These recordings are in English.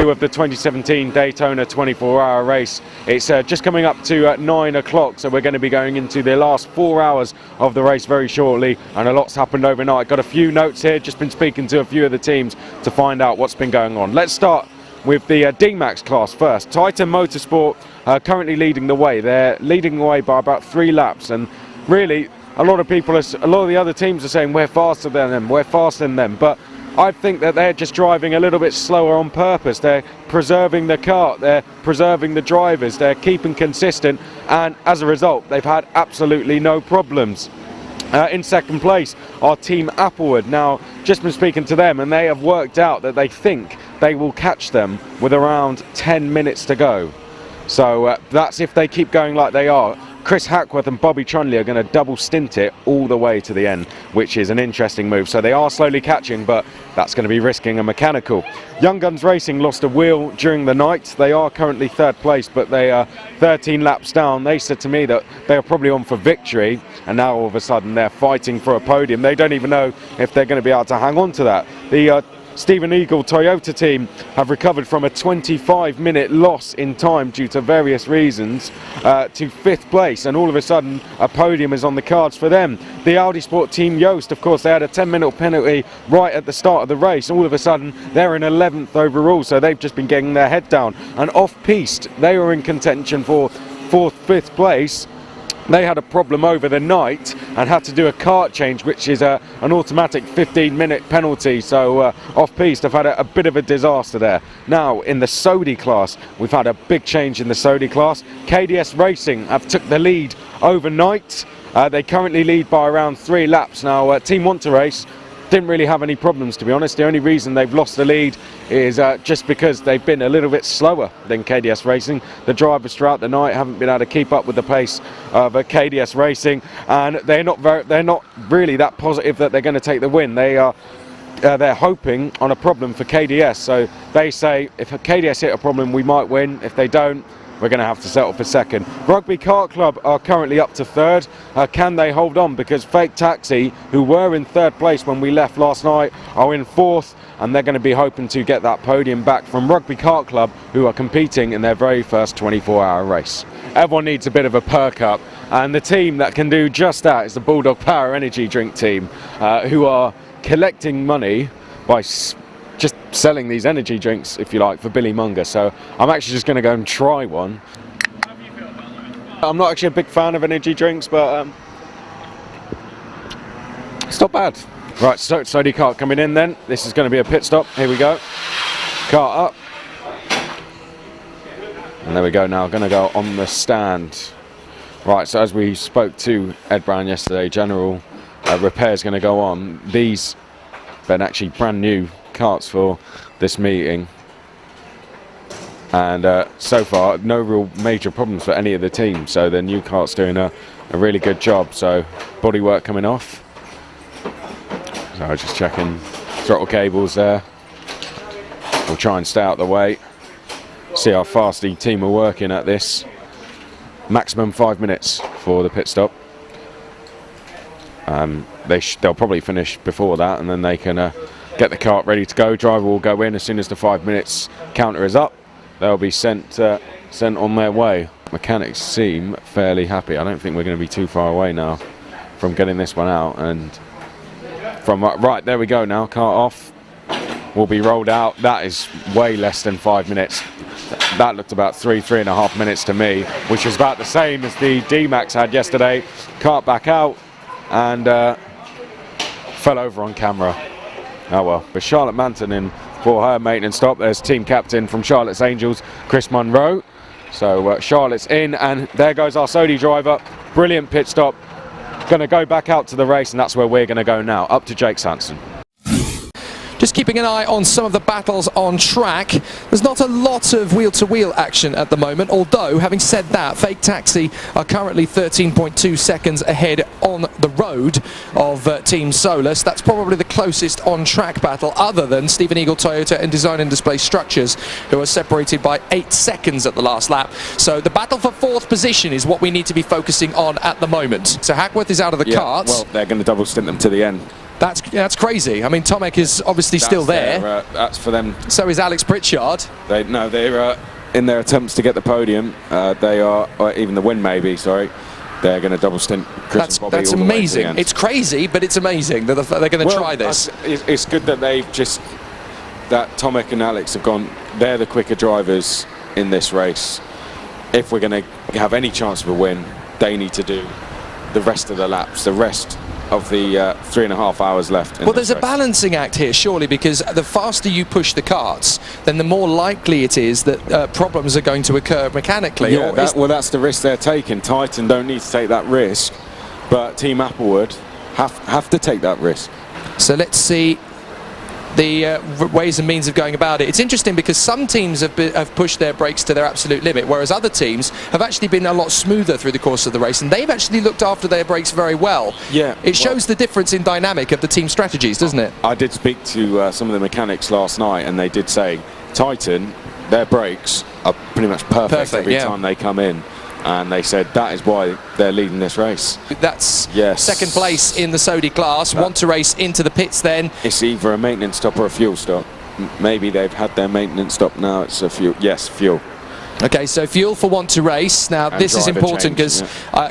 2 of the 2017 Daytona 24-hour race. It's just coming up to 9 o'clock, so we're going to be going into the last 4 hours of the race very shortly, and a lot's happened overnight. Got a few notes here, just been speaking to a few of the teams to find out what's been going on. Let's start with the D-Max class first. Titan Motorsport currently leading the way. They're leading the way by about 3 laps, and really a lot of the other teams are saying we're faster than them, we're faster than them, but I think that they're just driving a little bit slower on purpose. They're preserving the kart, they're preserving the drivers, they're keeping consistent, and as a result they've had absolutely no problems. In second place are Team Applewood. Now, just been speaking to them, and they have worked out that they think they will catch them with around 10 minutes to go. So that's if they keep going like they are. Chris Hackworth and Bobby Trunley are going to double stint it all the way to the end, which is an interesting move. So they are slowly catching, but that's going to be risking a mechanical. Young Guns Racing lost a wheel during the night. They are currently 3rd place, but they are 13 laps down. They said to me that they are probably on for victory, and now all of a sudden they're fighting for a podium. They don't even know if they're going to be able to hang on to that. The Stephen Eagle Toyota team have recovered from a 25-minute loss in time due to various reasons to 5th place, and all of a sudden a podium is on the cards for them. The Audi Sport team Yost, of course, they had a 10-minute penalty right at the start of the race, and all of a sudden they're in 11th overall, so they've just been getting their head down. And off-piste, they were in contention for 4th, 5th place. They had a problem over the night and had to do a kart change, which is an automatic 15-minute penalty. So off-piste, have had a bit of a disaster there. Now, in the Sodi class, we've had a big change in the Sodi class. KDS Racing have took the lead overnight. They currently lead by around 3 laps. Now, Team Want to Race didn't really have any problems, to be honest. The only reason they've lost the lead is just because they've been a little bit slower than KDS Racing. The drivers throughout the night haven't been able to keep up with the pace of KDS Racing, and they're not really that positive that they're going to take the win. They're hoping on a problem for KDS. So they say if KDS hit a problem, we might win. If they don't, we're going to have to settle for 2nd. Rugby Kart Club are currently up to 3rd. Can they hold on? Because Fake Taxi, who were in 3rd place when we left last night, are in 4th, and they're going to be hoping to get that podium back from Rugby Kart Club, who are competing in their very first 24-hour race. Everyone needs a bit of a perk up, and the team that can do just that is the Bulldog Power Energy Drink team, who are collecting money by just selling these energy drinks, if you like, for Billy Munger. So I'm actually just going to go and try one. How do you feel about that? I'm not actually a big fan of energy drinks, but it's not bad. Right, so Sodi kart coming in then. This is going to be a pit stop. Here we go. Kart up. And there we go now. Going to go on the stand. Right, so as we spoke to Ed Brown yesterday, general repairs going to go on. These been actually brand new karts for this meeting, and so far no real major problems for any of the teams, so the new kart's doing a really good job. So bodywork coming off, so I'm just checking throttle cables there. We'll try and stay out the way, see how fast the team are working at this. Maximum 5 minutes for the pit stop. They'll probably finish before that, and then they can get the kart ready to go. Driver will go in as soon as the 5 minutes counter is up. They'll be sent on their way. Mechanics seem fairly happy. I don't think we're going to be too far away now from getting this one out. And from right, there we go now. Kart off. Will be rolled out. That is way less than 5 minutes. That looked about 3.5 minutes to me, which is about the same as the D-Max had yesterday. Kart back out and fell over on camera. Oh well. But Charlotte Manton in for her maintenance stop. There's team captain from Charlotte's Angels, Chris Munro. So Charlotte's in, and there goes our Sodi driver. Brilliant pit stop. Going to go back out to the race, and that's where we're going to go now. Up to Jake Sanson. Just keeping an eye on some of the battles on track. There's not a lot of wheel-to-wheel action at the moment, although, having said that, Fake Taxi are currently 13.2 seconds ahead on the road of Team Solus. That's probably the closest on-track battle, other than Stephen Eagle Toyota and Design and Display Structures, who are separated by 8 seconds at the last lap. So the battle for 4th position is what we need to be focusing on at the moment. So Hackworth is out of the karts. Well, they're going to double stint them to the end. That's crazy. I mean, Tomek is obviously still there. That's for them. So is Alex Pritchard. They're in their attempts to get the podium. They are, or even the win maybe. Sorry, they're going to double stint Chris and Bobby. That's all the way to the amazing. end. It's crazy, but it's amazing that they're going to try this. It's good that that Tomek and Alex have gone. They're the quicker drivers in this race. If we're going to have any chance of a win, they need to do the rest of the laps, the rest of the 3.5 hours left. Well, there's a balancing act here, surely, because the faster you push the karts, then the more likely it is that problems are going to occur mechanically. Yeah, that's the risk they're taking. Titan don't need to take that risk, but Team Applewood have to take that risk. So let's see the ways and means of going about it. It's interesting because some teams have pushed their brakes to their absolute limit, whereas other teams have actually been a lot smoother through the course of the race, and they've actually looked after their brakes very well. Yeah, it shows the difference in dynamic of the team strategies, doesn't it? I did speak to some of the mechanics last night, and they did say Titan, their brakes are pretty much perfect every time they come in. And they said that is why they're leading this race. That's second place in the Sodi class. Want to race into the pits then. It's either a maintenance stop or a fuel stop. Maybe they've had their maintenance stop, now it's a fuel. Yes, fuel. Okay, so fuel for Want to Race. Now, this is important because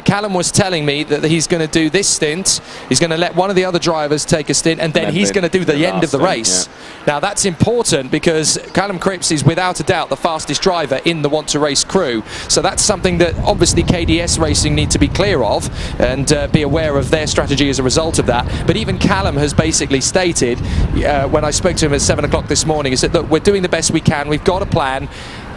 Callum was telling me that he's going to do this stint. He's going to let one of the other drivers take a stint, and then he's going to do the end of the race. Now, that's important because Callum Cripps is without a doubt the fastest driver in the Want to Race crew. So that's something that obviously KDS Racing need to be clear of and be aware of their strategy as a result of that. But even Callum has basically stated, when I spoke to him at 7 o'clock this morning, he said, look, we're doing the best we can. We've got a plan.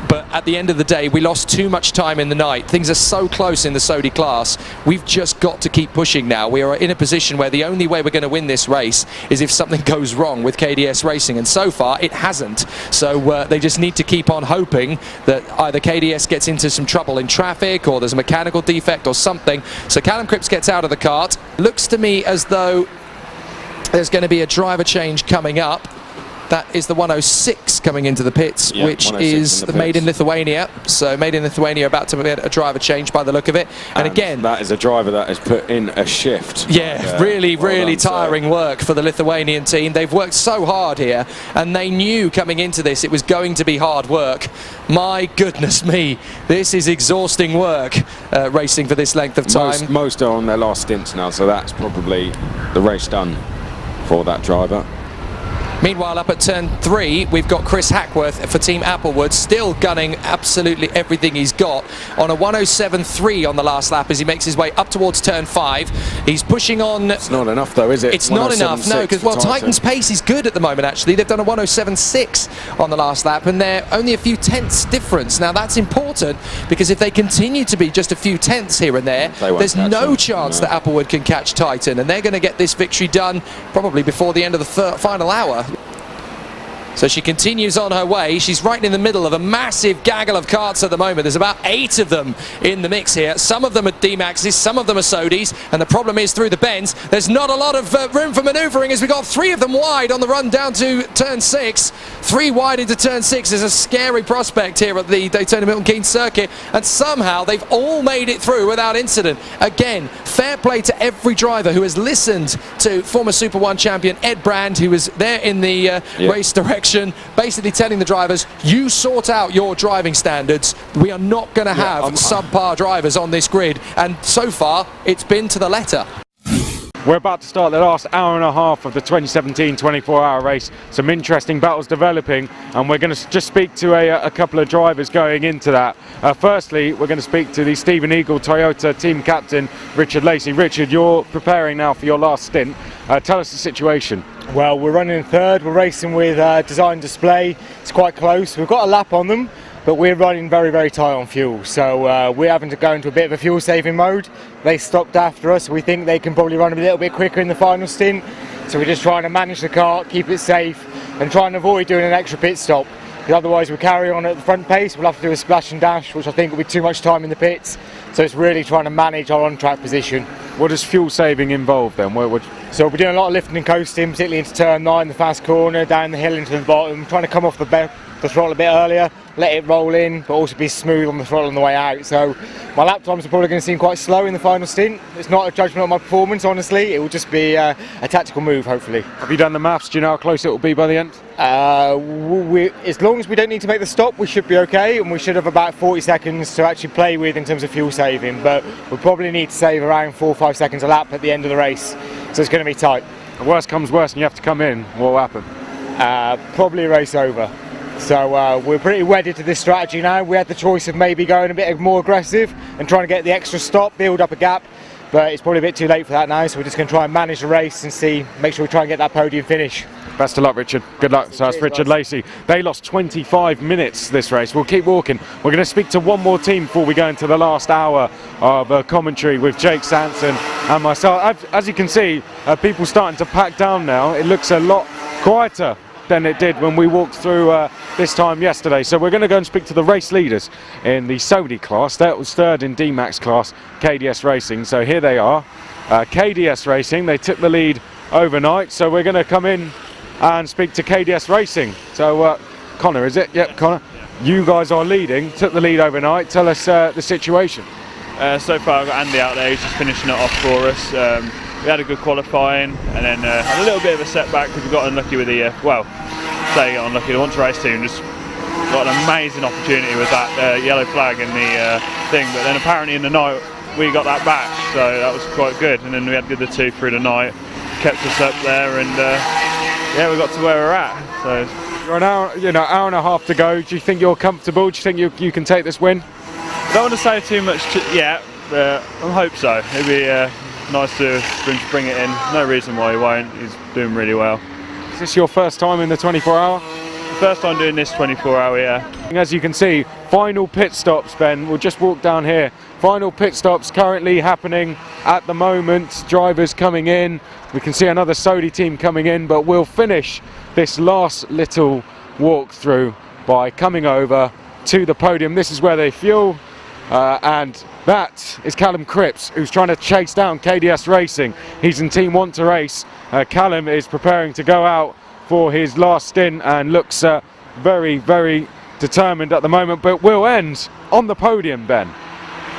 But at the end of the day, we lost too much time in the night. Things are so close in the Sodi class. We've just got to keep pushing now. We are in a position where the only way we're going to win this race is if something goes wrong with KDS Racing. And so far, it hasn't. So they just need to keep on hoping that either KDS gets into some trouble in traffic or there's a mechanical defect or something. So Callum Cripps gets out of the kart. Looks to me as though there's going to be a driver change coming up. That is the 106 coming into the pits, which is made in Lithuania. So made in Lithuania, about to get a driver change by the look of it. And again, that is a driver that has put in a shift. Yeah, really tiring work for the Lithuanian team. They've worked so hard here, and they knew coming into this it was going to be hard work. My goodness me, this is exhausting work, racing for this length of time. Most are on their last stints now, so that's probably the race done for that driver. Meanwhile, up at turn 3, we've got Chris Hackworth for Team Applewood, still gunning absolutely everything he's got on a 107.3 on the last lap as he makes his way up towards turn 5. He's pushing on. It's not enough though, is it? It's not enough, no, because Titan's pace is good at the moment actually. They've done a 107.6 on the last lap and they're only a few tenths difference. Now that's important because if they continue to be just a few tenths here and there, there's no chance that Applewood can catch Titan, and they're going to get this victory done probably before the end of the final hour. So she continues on her way. She's right in the middle of a massive gaggle of karts at the moment. There's about 8 of them in the mix here. Some of them are D-Maxes, some of them are Sodis, and the problem is through the bends, there's not a lot of room for manoeuvring as we got 3 of them wide on the run down to turn 6. 3 wide into turn 6 is a scary prospect here at the Daytona Milton Keynes circuit, and somehow they've all made it through without incident. Again, fair play to every driver who has listened to former Super 1 champion Ed Brand, who was there in the race direction, basically telling the drivers, you sort out your driving standards. We are not going to have subpar drivers on this grid, and so far it's been to the letter. We're about to start the last hour and a half of the 2017 24-hour race. Some interesting battles developing, and we're going to just speak to a couple of drivers going into that. Firstly, we're going to speak to the Stephen Eagle Toyota team captain, Richard Lacey. Richard, you're preparing now for your last stint. Tell us the situation. Well, we're running third. We're racing with Design Display. It's quite close. We've got a lap on them, but we're running very tight on fuel. So we're having to go into a bit of a fuel saving mode. They stopped after us. We think they can probably run a little bit quicker in the final stint. So we're just trying to manage the car, keep it safe, and try and avoid doing an extra pit stop. Because otherwise we'll carry on at the front pace. We'll have to do a splash and dash, which I think will be too much time in the pits. So it's really trying to manage our on-track position. What does fuel saving involve then? So we're doing a lot of lifting and coasting, particularly into turn 9, the fast corner, down the hill into the bottom, trying to come off the the throttle a bit earlier, let it roll in, but also be smooth on the throttle on the way out. So my lap times are probably going to seem quite slow in the final stint. It's not a judgment on my performance, honestly. It will just be a tactical move, hopefully. Have you done the maths? Do you know how close it will be by the end? As long as we don't need to make the stop, we should be okay, and we should have about 40 seconds to actually play with in terms of fuel saving, but we'll probably need to save around 4 or 5 seconds a lap at the end of the race, so it's going to be tight. The worst comes worst and you have to come in, what will happen? Probably a race over. So we're pretty wedded to this strategy now. We had the choice of maybe going a bit more aggressive and trying to get the extra stop, build up a gap, but it's probably a bit too late for that now, so we're just going to try and manage the race and make sure we try and get that podium finish. Best of luck, Richard. Good luck. So that's Richard Lacey. They lost 25 minutes this race. We'll keep walking. We're going to speak to one more team before we go into the last hour of commentary with Jake Sanson and myself. As you can see, people starting to pack down now. It looks a lot quieter than it did when we walked through this time yesterday. So we're going to go and speak to the race leaders in the Sodi class. That was third in D-Max class, KDS Racing. So here they are. KDS Racing, they took the lead overnight. So we're going to come in and speak to KDS Racing. So Connor, is it? Yep, Connor. You guys are leading, took the lead overnight. Tell us the situation. So far I've got Andy out there, he's just finishing it off for us. We had a good qualifying and then had a little bit of a setback because we got unlucky with the, unlucky, the Want to Race team just got an amazing opportunity with that yellow flag and the thing, but then apparently in the night we got that back, so that was quite good, and then we had the two through the night, kept us up there, and yeah, we got to where we're at. So you're an hour, hour and a half to go. Do you think you're comfortable? Do you think you can take this win? I don't want to say too much yet, but I hope so. It'd be nice to bring it in. No reason why he won't. He's doing really well. Is this your first time in the 24-hour? First time doing this 24-hour, yeah. As you can see, final pit stops, Ben. We'll just walk down here. Final pit stops currently happening at the moment. Drivers coming in. We can see another Sodi team coming in, but we'll finish this last little walkthrough by coming over to the podium. This is where they fuel, and that is Callum Cripps, who's trying to chase down KDS Racing. He's in Team Want to Race. Callum is preparing to go out for his last stint and looks very, very determined at the moment, but we'll end on the podium, Ben.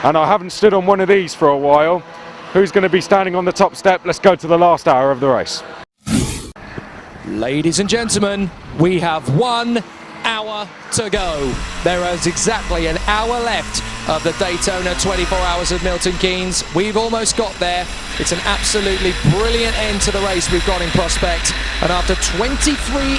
And I haven't stood on one of these for a while. Who's going to be standing on the top step? Let's go to the last hour of the race. Ladies and gentlemen, we have 1 hour to go. There is exactly an hour left of the Daytona 24 Hours of Milton Keynes. We've almost got there. It's an absolutely brilliant end to the race we've got in prospect, and after 23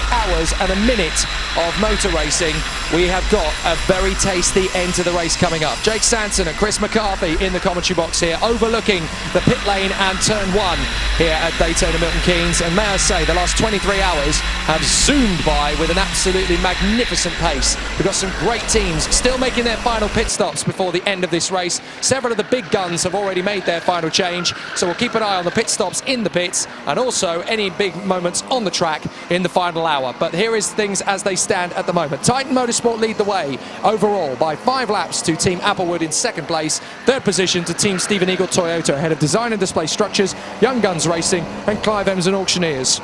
hours and a minute of motor racing, we have got a very tasty end to the race coming up. Jake Sanson and Chris McCarthy in the commentary box here, overlooking the pit lane and turn 1 here at Daytona Milton Keynes, and may I say the last 23 hours have zoomed by with an absolutely magnificent pace. We've got some great teams still making their final pit stops before the end of this race. Several of the big guns have already made their final change, so we'll keep an eye on the pit stops in the pits and also any big moments on the track in the final hour. But here is things as they stand at the moment. Titan Motorsport lead the way overall by 5 laps to Team Applewood in second place. Third position to Team Stephen Eagle Toyota ahead of Design and Display Structures, Young Guns Racing and Clive Ems and Auctioneers.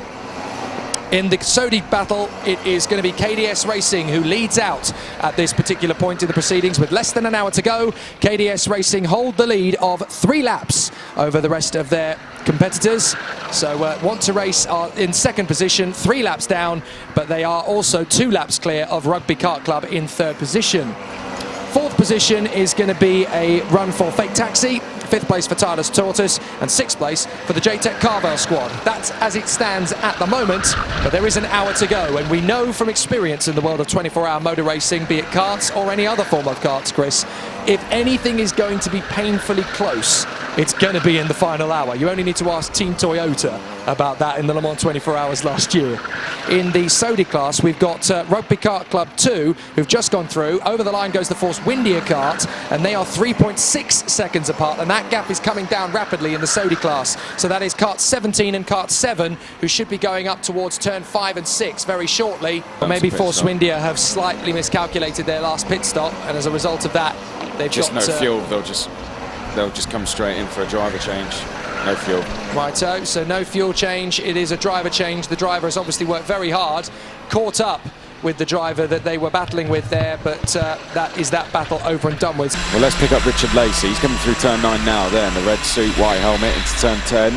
In the Sodi battle, it is going to be KDS Racing who leads out at this particular point in the proceedings with less than an hour to go. KDS Racing hold the lead of 3 laps over the rest of their competitors. So Want to Race are in second position, 3 laps down, but they are also 2 laps clear of Rugby Kart Club in third position. Fourth position is going to be a run for Fake Taxi, 5th place for Tyler's Tortoise, and 6th place for the JTEC Carvel squad. That's as it stands at the moment, but there is an hour to go, and we know from experience in the world of 24-hour motor racing, be it karts or any other form of karts, Chris, if anything is going to be painfully close, it's going to be in the final hour. You only need to ask Team Toyota about that in the Le Mans 24 Hours last year. In the Sodi class, we've got Rugby Kart Club 2, who've just gone through. Over the line goes the Force Windia kart, and they are 3.6 seconds apart, and that gap is coming down rapidly in the Sodi class. So that is kart 17 and kart 7, who should be going up towards turn 5 and 6 very shortly. Or maybe Force Windia have slightly miscalculated their last pit stop, and as a result of that, they've just got no fuel. They'll just come straight in for a driver change. No fuel. Righto, so no fuel change. It is a driver change. The driver has obviously worked very hard, caught up with the driver that they were battling with there, but that is that battle over and done with. Well, let's pick up Richard Lacey. He's coming through turn 9 now there in the red suit, white helmet into turn 10.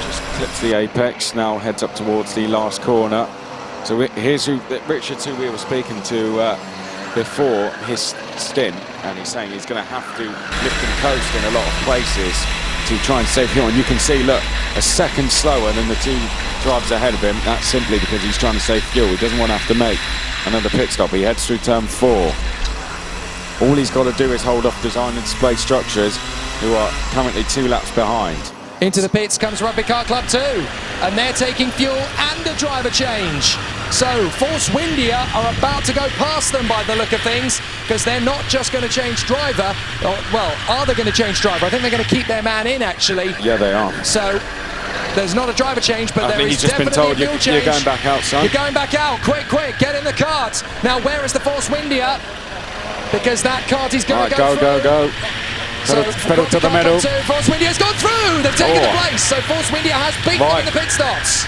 Just clips the apex, now heads up towards the last corner. So here's Richard's who we were speaking to before his stint, and he's saying he's going to have to lift and coast in a lot of places to try and save fuel. And you can see, look, a second slower than the two drivers ahead of him. That's simply because he's trying to save fuel. He doesn't want to have to make another pit stop. He heads through turn 4. All he's got to do is hold off design and display structures, who are currently 2 laps behind. Into the pits comes Rugby Car Club 2, and they're taking fuel and a driver change. So Force Windia are about to go past them by the look of things, because they're not just going to change driver. Well, are they going to change driver? I think they're going to keep their man in, actually. Yeah, they are. So there's not a driver change, but there is definitely a fuel change. You're going back out, son. You're going back out. Quick, get in the cart. Now, where is the Force Windia? Because that cart is going to go through. Go. So pedal to the middle. Force Windia's gone through. They've taken the place. So Force Windia has beaten them in the pit stops.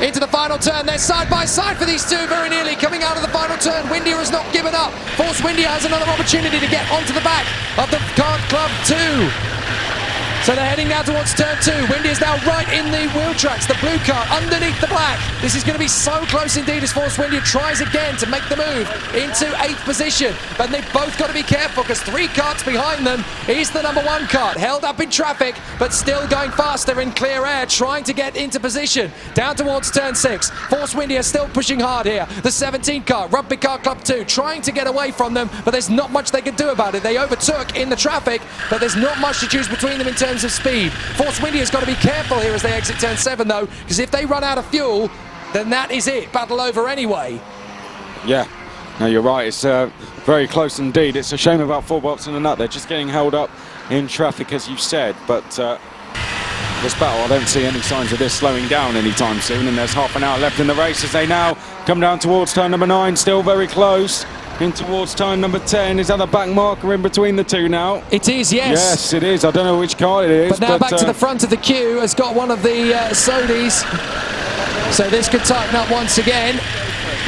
Into the final turn. They're side by side for these two very nearly. Coming out of the final turn. Windia has not given up. Force Windia has another opportunity to get onto the back of the Kart Club 2. So they're heading now towards turn 2. Windia's now right in the wheel tracks. The blue car underneath the black. This is going to be so close indeed as Force Windia tries again to make the move into 8th position. But they've both got to be careful, because 3 karts behind them is the number 1 kart. Held up in traffic, but still going faster in clear air, trying to get into position. Down towards turn 6. Force Windia still pushing hard here. The 17 kart, Rugby Car Club 2, trying to get away from them, but there's not much they can do about it. They overtook in the traffic, but there's not much to choose between them in terms of speed. Force Windia's got to be careful here as they exit turn 7 though, because if they run out of fuel, then that is it. Battle over anyway. Yeah. No, you're right. It's very close indeed. It's a shame about 4 bolts in a nut. They're just getting held up in traffic, as you said. But this battle, I don't see any signs of this slowing down anytime soon. And there's half an hour left in the race as they now come down towards turn number 9. Still very close. In towards turn number 10. Is that a back marker in between the two now? It is, yes. Yes, it is. I don't know which car it is. But now back to the front of the queue has got one of the Sodis. So this could tighten up once again.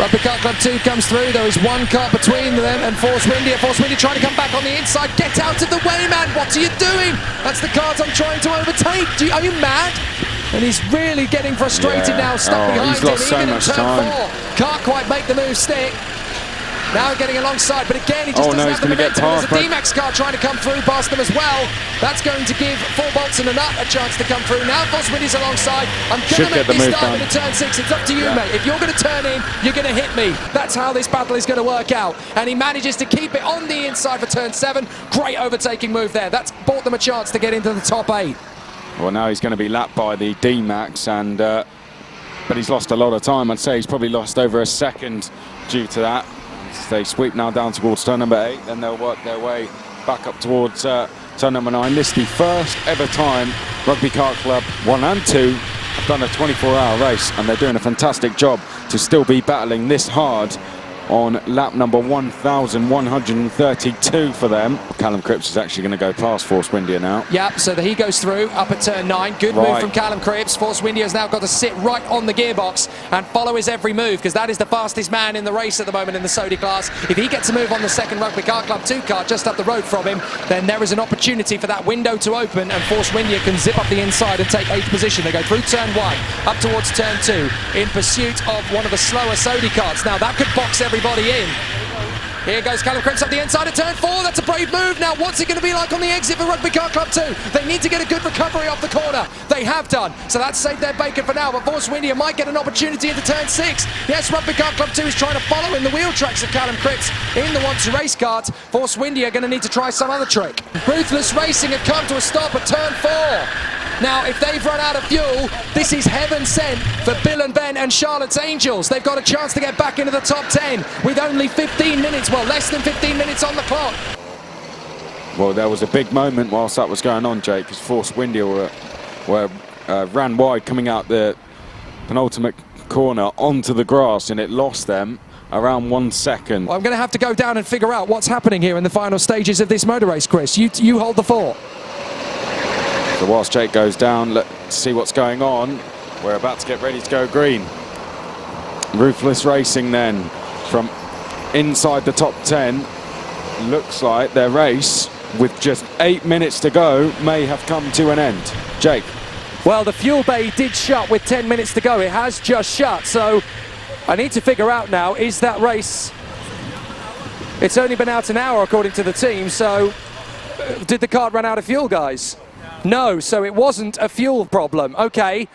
Rugby Car Club 2 comes through. There is 1 car between them and Force Windia. Force Windia trying to come back on the inside. Get out of the way, man. What are you doing? That's the cars I'm trying to overtake. Are you mad? And he's really getting frustrated now, stuck behind him, even in turn 4. Can't quite make the move stick. Now getting alongside, but again he just doesn't have the momentum. There's a D-Max car trying to come through past them as well. That's going to give 4 bolts and a nut a chance to come through. Now Force Windia's alongside. I'm going to make this dive into turn 6. It's up to you, mate. If you're going to turn in, you're going to hit me. That's how this battle is going to work out. And he manages to keep it on the inside for turn 7. Great overtaking move there. That's bought them a chance to get into the top 8. Well, now he's going to be lapped by the D-Max, and but he's lost a lot of time. I'd say he's probably lost over a second due to that. They sweep now down towards turn number 8, then they'll work their way back up towards turn number 9. This is the first ever time Rugby Car Club 1 and 2 have done a 24-hour race, and they're doing a fantastic job to still be battling this hard on lap number 1,132 for them. Callum Cripps is actually going to go past Force Windia now. Yep, so he goes through up at turn 9. Good move from Callum Cripps. Force Windia has now got to sit right on the gearbox and follow his every move, because that is the fastest man in the race at the moment in the Sodi class. If he gets a move on the second Rugby Car Club 2 car just up the road from him, then there is an opportunity for that window to open and Force Windia can zip up the inside and take 8th position. They go through turn 1, up towards turn 2, in pursuit of one of the slower Sodi carts. Now that could box everybody in. Here goes Callum Cripps up the inside of turn 4. That's a brave move. Now what's it going to be like on the exit for Rugby Car Club 2? They need to get a good recovery off the corner. They have done. So that's saved their bacon for now. But Force Windia might get an opportunity into turn 6. Yes, Rugby Car Club 2 is trying to follow in the wheel tracks of Callum Cripps in the Want to Race cart. Force Windia are going to need to try some other trick. Ruthless Racing have come to a stop at turn 4. Now, if they've run out of fuel, this is heaven sent for Bill and Ben and Charlotte's Angels. They've got a chance to get back into the top 10 with only 15 minutes, well, less than 15 minutes on the clock. Well, there was a big moment whilst that was going on, Jake, because Force Windia ran wide coming out the penultimate corner onto the grass, and it lost them around 1 second. Well, I'm going to have to go down and figure out what's happening here in the final stages of this motor race, Chris. You hold the fort. So whilst Jake goes down, let's see what's going on. We're about to get ready to go green. Ruthless Racing then, from inside the top 10, looks like their race, with just 8 minutes to go, may have come to an end. Jake. Well, the fuel bay did shut with 10 minutes to go. It has just shut, so I need to figure out now, is that race... It's only been out an hour according to the team, so did the car run out of fuel, guys? No, so it wasn't a fuel problem. Okay,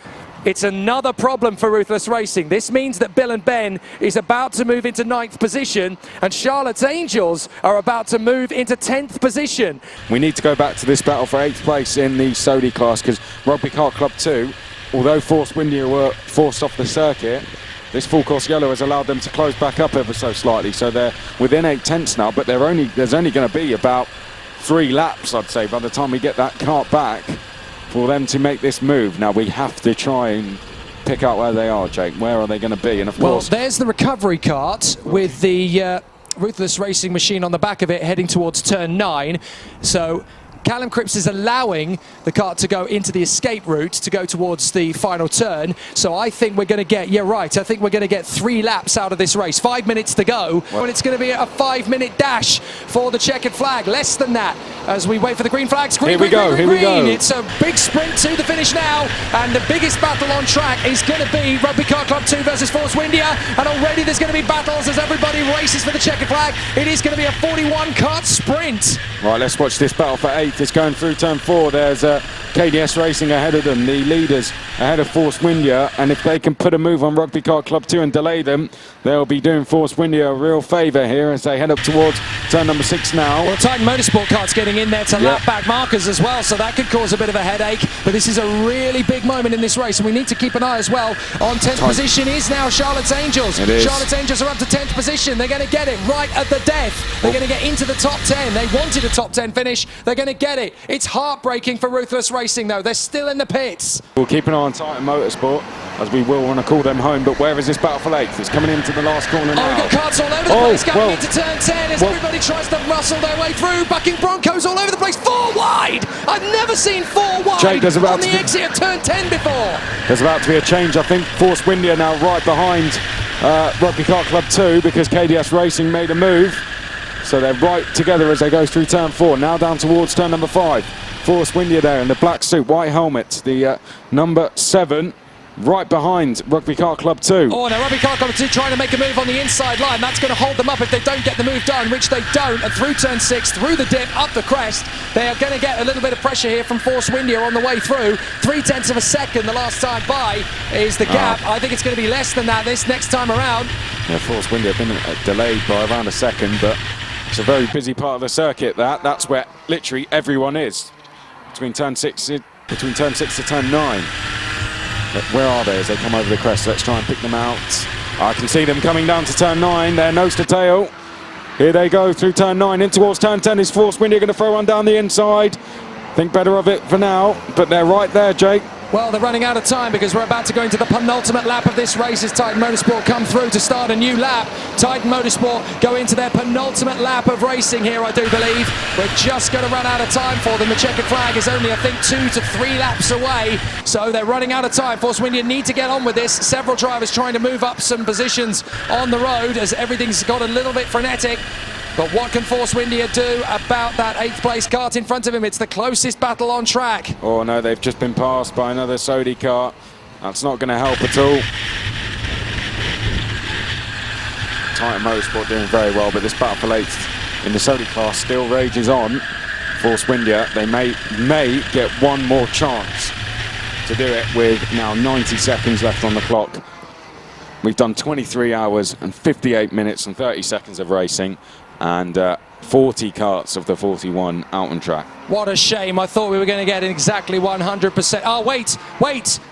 it's another problem for Ruthless Racing. This means that Bill and Ben is about to move into 9th position, and Charlotte's Angels are about to move into 10th position. We need to go back to this battle for 8th place in the Sodi class, because Rugby Kart Club 2, although Force Windia were forced off the circuit, this full course yellow has allowed them to close back up ever so slightly, so they're within 8/10 now, but there's only going to be about 3 laps, I'd say, by the time we get that kart back for them to make this move. Now we have to try and pick out where they are, Jake. Where are they going to be? And of course, there's the recovery cart with the Ruthless Racing machine on the back of it heading towards turn 9. So Callum Cripps is allowing the kart to go into the escape route to go towards the final turn. So I think we're going to get, I think we're going to get 3 laps out of this race. 5 minutes to go. And it's going to be a 5-minute dash for the checkered flag. Less than that as we wait for the green flags. Green, here we go. It's a big sprint to the finish now. And the biggest battle on track is going to be Rugby Kart Club 2 versus Force Windia. And already there's going to be battles as everybody races for the checkered flag. It is going to be a 41 kart sprint. Right, let's watch this battle for 8th. It's going through turn 4. There's KDS Racing ahead of them, the leaders ahead of Force Windia, and if they can put a move on Rugby Kart Club 2 and delay them, they'll be doing Force Windia a real favour here as they head up towards turn number 6 now. Well, Titan Motorsport kart's getting in there to lap back markers as well, so that could cause a bit of a headache, but this is a really big moment in this race, and we need to keep an eye as well. On 10th position is now Charlotte's Angels. Charlotte's Angels are up to 10th position. They're going to get it right at the death. They're going to get into the top 10. They wanted a top 10 finish. They're going to get it. It's heartbreaking for Ruthless Racing, though. They're still in the pits. We'll keep an eye on Titan Motorsport, as we will want to call them home, but where is this battle for 8th? It's coming into the last corner now. Oh, we've got karts all over the place going into turn 10 as everybody tries to muscle their way through. Bucking Broncos all over the place. 4 wide! I've never seen 4 wide Jake, on the exit of turn 10 before. There's about to be a change, I think. Force Windia now right behind Rugby Kart Club 2, because KDS Racing made a move. So they're right together as they go through turn 4. Now down towards turn number 5. Force Windia there in the black suit, white helmet, the number 7, right behind Rugby Kart Club 2. Oh, now Rugby Kart Club 2 trying to make a move on the inside line. That's going to hold them up if they don't get the move done, which they don't. And through turn 6, through the dip, up the crest, they are going to get a little bit of pressure here from Force Windia on the way through. 0.3 of a second the last time by is the gap. I think it's going to be less than that this next time around. Yeah, Force Windia have been delayed by around a second, but it's a very busy part of the circuit. That's where literally everyone is. Between turn 6 to turn 9. But where are they as they come over the crest? Let's try and pick them out. I can see them coming down to turn 9. They're nose to tail. Here they go through turn 9. In towards turn 10 is Force Windia going to throw one down the inside. Think better of it for now, but they're right there, Jake. Well, they're running out of time because we're about to go into the penultimate lap of this race as Titan Motorsport come through to start a new lap. Titan Motorsport go into their penultimate lap of racing here, I do believe. We're just going to run out of time for them. The checkered flag is only, I think, 2 to 3 laps away. So they're running out of time. Force Windia need to get on with this. Several drivers trying to move up some positions on the road as everything's got a little bit frenetic. But what can Force Windia do about that 8th place kart in front of him? It's the closest battle on track. Oh no, they've just been passed by another Sodi kart. That's not going to help at all. Titan Motorsport doing very well, but this battle for 8th in the Sodi class still rages on. Force Windia, they may get one more chance to do it with now 90 seconds left on the clock. We've done 23 hours and 58 minutes and 30 seconds of racing, and 40 karts of the 41 out on track. What a shame. I thought we were going to get exactly 100%. Oh, wait.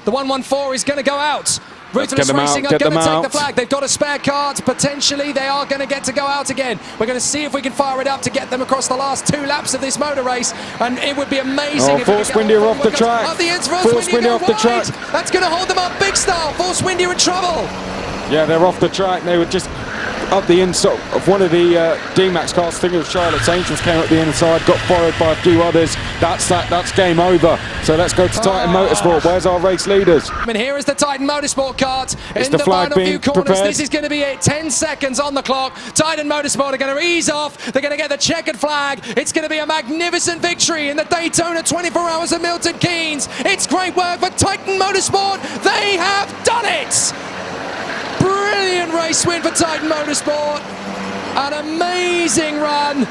The 114 is going to go out. Ruthless Racing are going to take the flag. They've got a spare cart. Potentially, they are going to get to go out again. We're going to see if we can fire it up to get them across the last 2 laps of this motor race. And it would be amazing if Force Windia off the track. Up the ends, Force Windia off the track. That's going to hold them up big style. Force Windia in trouble. Yeah, they're off the track. They were just up the inside of one of the D-Max cars. I think it was Charlotte's Angels came up the inside, got followed by a few others. That's game over. So let's go to Titan Motorsport. Where's our race leaders? And here is the Titan Motorsport kart It's in the the flag final few being corners. prepared. This is going to be it. 10 seconds on the clock. Titan Motorsport are going to ease off. They're going to get the checkered flag. It's going to be a magnificent victory in the Daytona 24 Hours of Milton Keynes. It's great work for Titan Motorsport. They have done it. Brilliant race win for Titan Motorsport. An amazing run.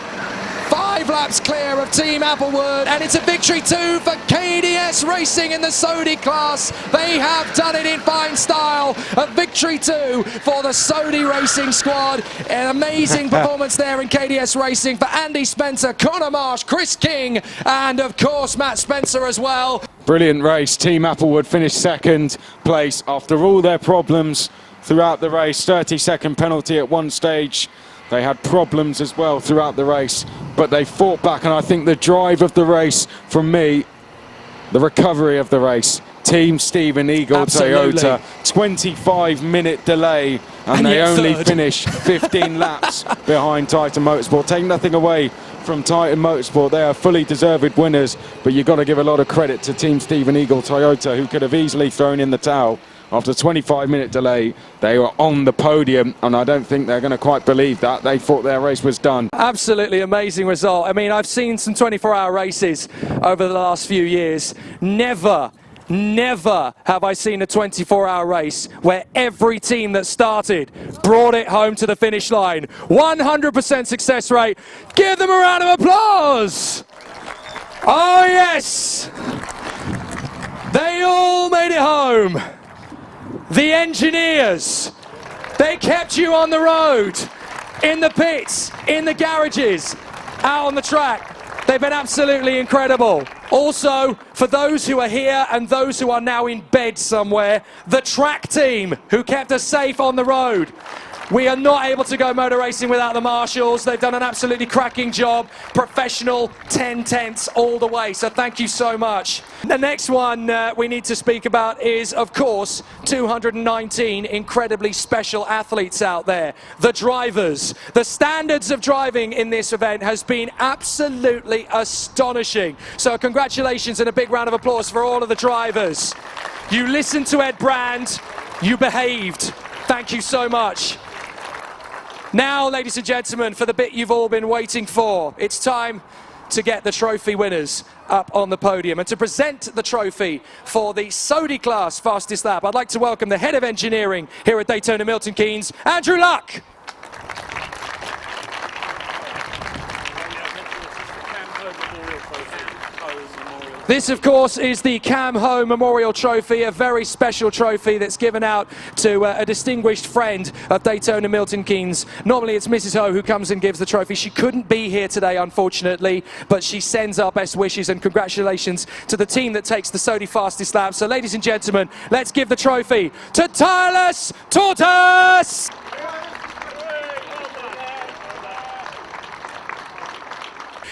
5 laps clear of Team Applewood, and it's a victory too for KDS Racing in the Sodi class. They have done it in fine style. A victory too for the Sodi Racing squad. An amazing performance there in KDS Racing for Andy Spencer, Connor Marsh, Chris King, and of course Matt Spencer as well. Brilliant race. Team Applewood finished second place after all their problems throughout the race. 30-second penalty at one stage. They had problems as well throughout the race, but they fought back, and I think the drive of the race, from me, the recovery of the race, Team Stephen Eagle Absolutely. Toyota, 25-minute delay, and they only finished 15 laps behind Titan Motorsport. Take nothing away from Titan Motorsport, they are fully deserved winners, but you've got to give a lot of credit to Team Stephen Eagle Toyota, who could have easily thrown in the towel. After a 25-minute delay, they were on the podium, and I don't think they're going to quite believe that. They thought their race was done. Absolutely amazing result. I mean, I've seen some 24-hour races over the last few years. Never have I seen a 24-hour race where every team that started brought it home to the finish line. 100% success rate. Give them a round of applause. Oh, yes. They all made it home. The engineers, they kept you on the road, in the pits, in the garages, out on the track. They've been absolutely incredible. Also, for those who are here and those who are now in bed somewhere, the track team who kept us safe on the road. We are not able to go motor racing without the marshals. They've done an absolutely cracking job. Professional, 10 tenths all the way. So thank you so much. The next one we need to speak about is, of course, 219 incredibly special athletes out there. The drivers. The standards of driving in this event has been absolutely astonishing. So congratulations and a big round of applause for all of the drivers. You listened to Ed Brand. You behaved. Thank you so much. Now, ladies and gentlemen, for the bit you've all been waiting for, it's time to get the trophy winners up on the podium. And to present the trophy for the Sodi class fastest lap, I'd like to welcome the head of engineering here at Daytona Milton Keynes, Andrew Luck. This, of course, is the Cam Ho Memorial Trophy, a very special trophy that's given out to a distinguished friend of Daytona Milton Keynes. Normally it's Mrs. Ho who comes and gives the trophy. She couldn't be here today, unfortunately, but she sends our best wishes and congratulations to the team that takes the Sodi fastest lap. So, ladies and gentlemen, let's give the trophy to Tireless Tortoise!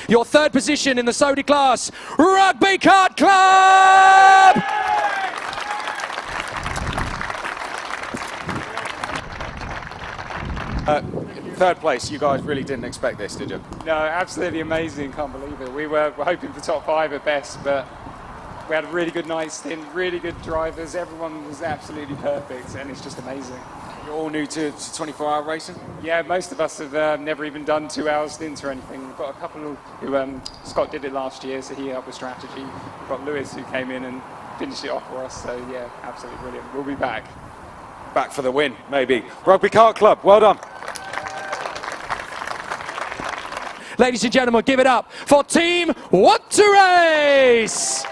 Your third position in the Sodi class, Rugby Kart Club! Third place, you guys really didn't expect this, did you? No, absolutely amazing, can't believe it. We were hoping for top 5 at best, but we had a really good night stint, really good drivers, everyone was absolutely perfect, and it's just amazing. You're all new to 24-hour racing? Yeah, most of us have never even done 2 hours stints or anything. We've got a couple who, Scott did it last year, so he helped with strategy. We've got Lewis who came in and finished it off for us, so yeah, absolutely brilliant. We'll be back. Back for the win, maybe. Rugby Kart Club, well done. Ladies and gentlemen, give it up for Team Want to Race!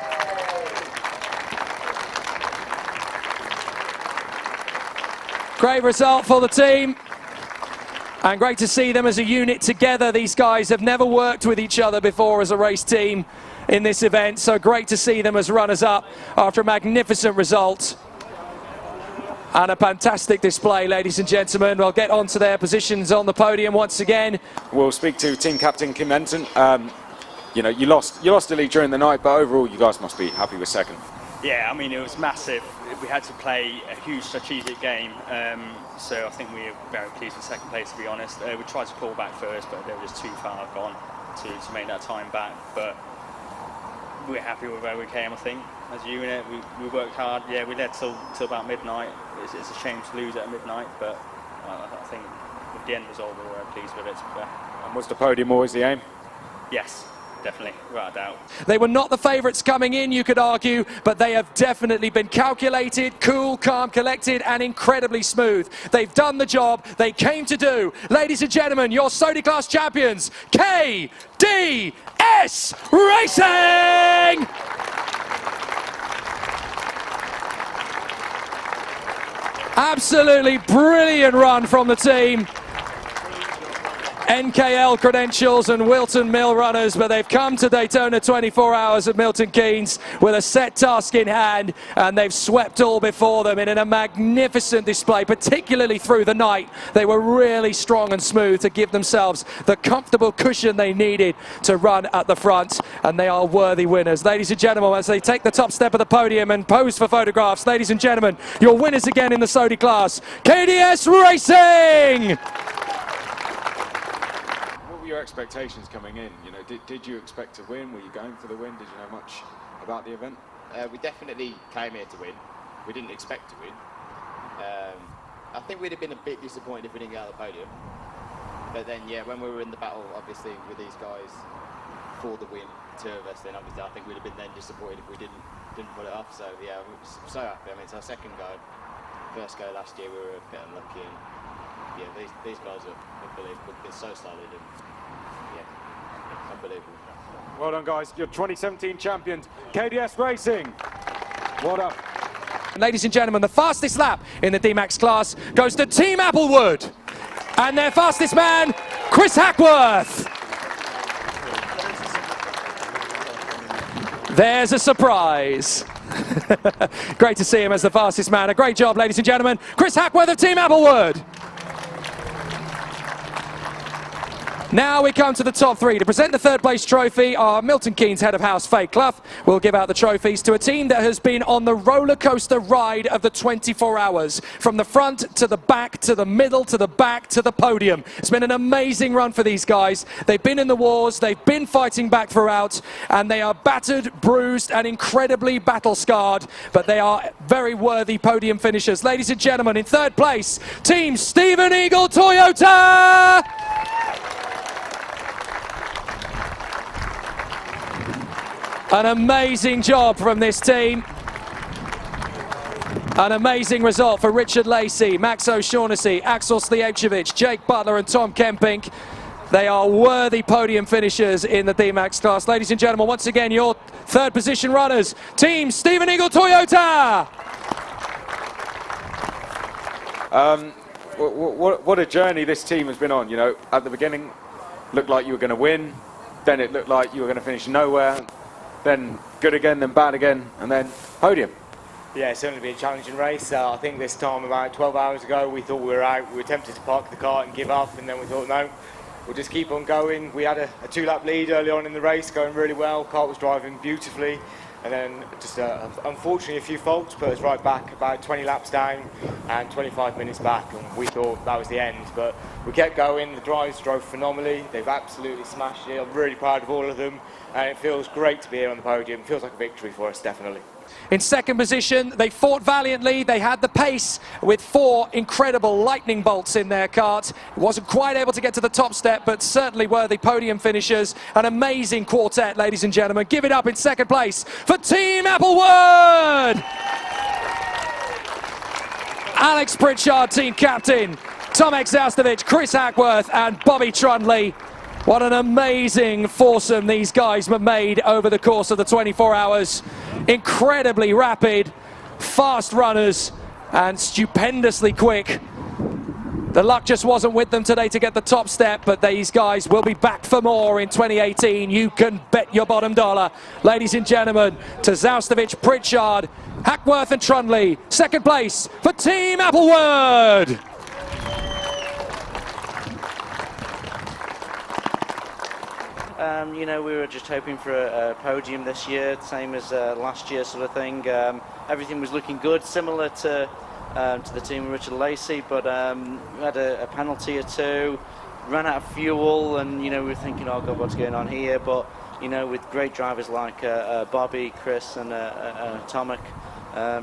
Great result for the team. And great to see them as a unit together. These guys have never worked with each other before as a race team in this event. So great to see them as runners-up after a magnificent result. And a fantastic display, ladies and gentlemen. We'll get on to their positions on the podium once again. We'll speak to team captain Kim Enton. You know, you lost the lead during the night, but overall you guys must be happy with second. Yeah, I mean, it was massive. we had to play a huge strategic game, so I think we were very pleased with second place, to be honest. We tried to pull back first, but they were just too far gone to make that time back. But we're happy with where we came, I think, as a unit. We worked hard. Yeah, we led till about midnight. It's a shame to lose at midnight, but I think with the end result, we were pleased with it, to be fair. And was the podium always the aim? Yes. Definitely, without a doubt. They were not the favourites coming in, you could argue, but they have definitely been calculated, cool, calm, collected, and incredibly smooth. They've done the job they came to do. Ladies and gentlemen, your Sodi class champions, KDS Racing! Absolutely brilliant run from the team. NKL credentials and Wilton Mill runners, but they've come to Daytona 24 hours at Milton Keynes with a set task in hand, and they've swept all before them in a magnificent display, particularly through the night. They were really strong and smooth to give themselves the comfortable cushion they needed to run at the front, and they are worthy winners. Ladies and gentlemen, as they take the top step of the podium and pose for photographs, ladies and gentlemen, your winners again in the Sodi class, KDS Racing! Your expectations coming in, you know, did you expect to win? Were you going for the win? Did you know much about the event? We definitely came here to win. We didn't expect to win. I think we'd have been a bit disappointed if we didn't get out of the podium. But then, yeah, when we were in the battle, obviously, with these guys for the win, two of us, then obviously I think we'd have been then disappointed if we didn't pull it off. So yeah, we're so happy. I mean, it's our second go. First go last year we were a bit unlucky, and yeah, these guys are unbelievable. They're so solid and yeah, unbelievable. Well done, guys. You're 2017 champions, KDS Racing. Well done. Ladies and gentlemen, the fastest lap in the D-Max class goes to Team Applewood. And their fastest man, Chris Hackworth. There's a surprise. Great to see him as the fastest man. A great job, ladies and gentlemen. Chris Hackworth of Team Applewood. Now we come to the top three. To present the third place trophy, our Milton Keynes head of house, Faye Clough, will give out the trophies to a team that has been on the roller coaster ride of the 24 hours. From the front to the back, to the middle, to the back, to the podium. It's been an amazing run for these guys. They've been in the wars, they've been fighting back throughout, and they are battered, bruised, and incredibly battle-scarred, but they are very worthy podium finishers. Ladies and gentlemen, in third place, Team Stephen Eagle Toyota! An amazing job from this team. An amazing result for Richard Lacey, Max O'Shaughnessy, Axel Slievcevic, Jake Butler and Tom Kempink. They are worthy podium finishers in the D-Max class. Ladies and gentlemen, once again, your third position runners, Team Stephen Eagle Toyota! What a journey this team has been on. You know, at the beginning, looked like you were going to win. Then it looked like you were going to finish nowhere. Then good again, then bad again, and then podium. Yeah, it's certainly been a challenging race. I think this time about 12 hours ago we thought we were out. We were tempted to park the car and give up, and then we thought no, we'll just keep on going. We had a 2-lap lead early on in the race, going really well. Car was driving beautifully, and then just unfortunately a few faults put us right back about 20 laps down and 25 minutes back, and we thought that was the end. But we kept going. The drives drove phenomenally. They've absolutely smashed it. I'm really proud of all of them, and it feels great to be here on the podium. It feels like a victory for us, definitely. In second position, they fought valiantly. They had the pace with 4 incredible lightning bolts in their cart. Wasn't quite able to get to the top step, but certainly worthy podium finishers. An amazing quartet, ladies and gentlemen. Give it up in second place for Team Applewood! Alex Pritchard, team captain. Tomek Zastovic, Chris Hackworth and Bobby Trundley. What an amazing foursome these guys made over the course of the 24 hours. Incredibly rapid, fast runners, and stupendously quick. The luck just wasn't with them today to get the top step, but these guys will be back for more in 2018. You can bet your bottom dollar. Ladies and gentlemen, to Zastovic, Pritchard, Hackworth and Trundley. Second place for Team Applewood. You know, we were just hoping for a podium this year, same as last year sort of thing. Everything was looking good, similar to the team of Richard Lacey, but we had a penalty or two, ran out of fuel, and you know, we were thinking, oh God, what's going on here? But you know, with great drivers like Bobby, Chris, and Tomac,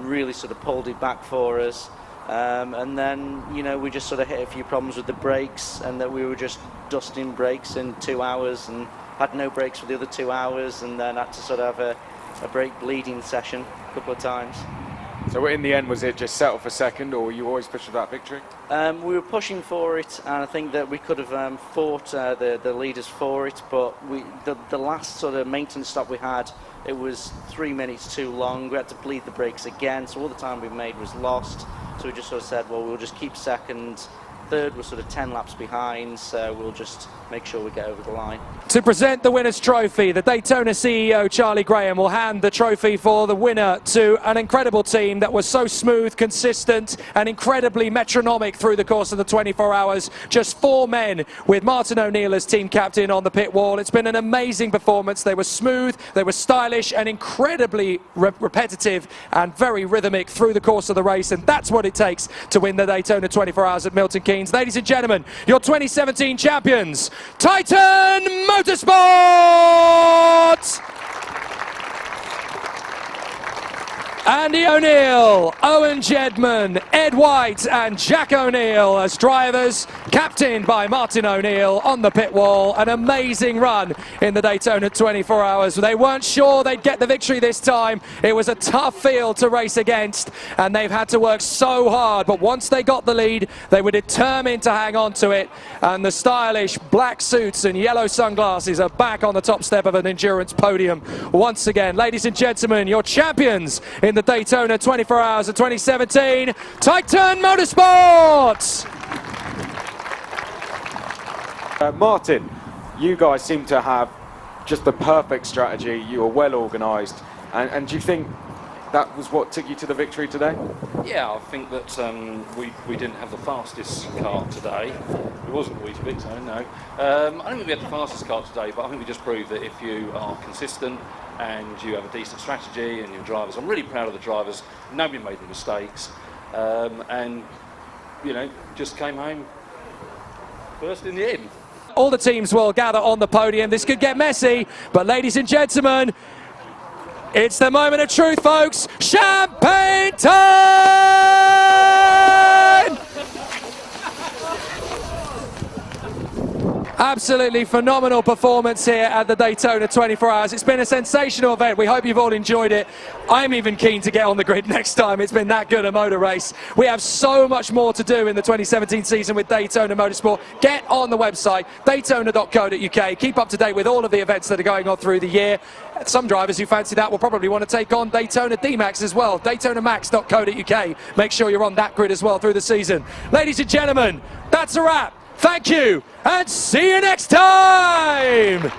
really sort of pulled it back for us. And then, you know, we just sort of hit a few problems with the brakes, and that we were just dusting brakes in 2 hours and had no brakes for the other 2 hours, and then had to sort of have a brake bleeding session a couple of times. So in the end, was it just settle for second, or were you always pushing for that victory? We were pushing for it, and I think that we could have fought the leaders for it, but the last sort of maintenance stop we had, it was 3 minutes too long. We had to bleed the brakes again, so all the time we made was lost. So we just sort of said, well, we'll just keep second. Third was sort of 10 laps behind, so we'll just make sure we get over the line. To present the winner's trophy, the Daytona CEO Charlie Graham will hand the trophy for the winner to an incredible team that was so smooth, consistent and incredibly metronomic through the course of the 24 hours. Just 4 men with Martin O'Neill as team captain on the pit wall. It's been an amazing performance. They were smooth, they were stylish and incredibly repetitive and very rhythmic through the course of the race, and that's what it takes to win the Daytona 24 Hours at Milton Keynes. Ladies and gentlemen, your 2017 champions, Titan Motorsport! Andy O'Neill, Owen Jedman, Ed White and Jack O'Neill as drivers, captained by Martin O'Neill on the pit wall. An amazing run in the Daytona 24 Hours. They weren't sure they'd get the victory this time. It was a tough field to race against, and they've had to work so hard, but once they got the lead, they were determined to hang on to it, and the stylish black suits and yellow sunglasses are back on the top step of an endurance podium once again. Ladies and gentlemen, your champions in the Daytona 24 Hours of 2017, Titan Motorsport! Martin, you guys seem to have just the perfect strategy. You were well organised, and do you think that was what took you to the victory today? Yeah, I think that we didn't have the fastest car today. It wasn't Weetabix, no. I don't think we had the fastest car today, but I think we just proved that if you are consistent and you have a decent strategy and your drivers, I'm really proud of the drivers, nobody made any mistakes, and you know, just came home first in the end. All the teams will gather on the podium. This could get messy, but ladies and gentlemen, it's the moment of truth, folks. Champagne time! Absolutely phenomenal performance here at the Daytona 24 Hours. It's been a sensational event. We hope you've all enjoyed it. I'm even keen to get on the grid next time. It's been that good a motor race. We have so much more to do in the 2017 season with Daytona Motorsport. Get on the website, daytona.co.uk. Keep up to date with all of the events that are going on through the year. Some drivers who fancy that will probably want to take on Daytona D-Max as well. daytonamax.co.uk. Make sure you're on that grid as well through the season. Ladies and gentlemen, that's a wrap. Thank you, and see you next time!